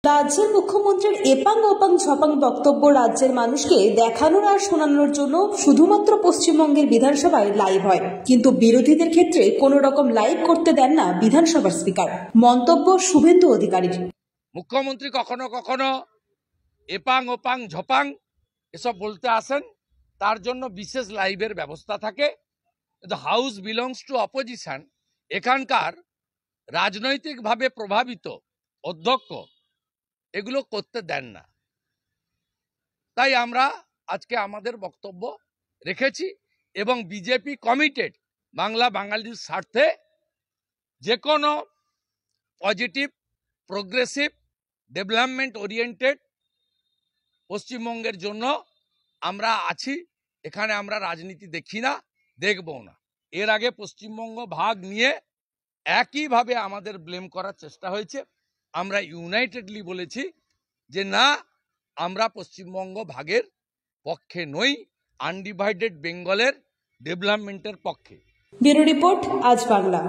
রাজ্যের মুখ্যমন্ত্রীর এপাং ওপাং ঝপাং বক্তব্য রাজ্যের মানুষকে দেখানোর আর শোনানোর জন্য শুধুমাত্র পশ্চিমবঙ্গের বিধানসভায় লাইভ হয়, কিন্তু বিরোধীদের ক্ষেত্রে কোনো রকম লাইভ করতে দেন না বিধানসভার স্পিকার। মন্তব্য শুভেন্দু অধিকারীর। মুখ্যমন্ত্রী কখনো কখনো এপাং ওপাং ঝপাং এসব বলতে আসেন, তার জন্য বিশেষ লাইভের ব্যবস্থা থাকে। The house belongs to opposition. এখানকার রাজনৈতিকভাবে প্রভাবিত অধ্যক্ষ এগুলো করতে দেন না, তাই আমরা আজকে আমাদের বক্তব্য রেখেছি এবং বিজেপি কমিটেড বাংলা বাঙালির স্বার্থে যে কোনো পজিটিভ প্রোগ্রেসিভ ডেভেলপমেন্ট ওরিয়েন্টেড পশ্চিমবঙ্গের জন্য আমরা আছি। এখানে আমরা রাজনীতি দেখি না, দেখবো না। এর আগে পশ্চিমবঙ্গ ভাগ নিয়ে একইভাবে আমাদের ব্লেম করার চেষ্টা হয়েছে। আমরা ইউনাইটেডলি বলেছি যে না, আমরা পশ্চিমবঙ্গ ভাগের পক্ষে নই, আনডিভাইডেড বেঙ্গলের ডেভেলপমেন্টের পক্ষে। ব্যুরো রিপোর্ট, আজ বাংলা।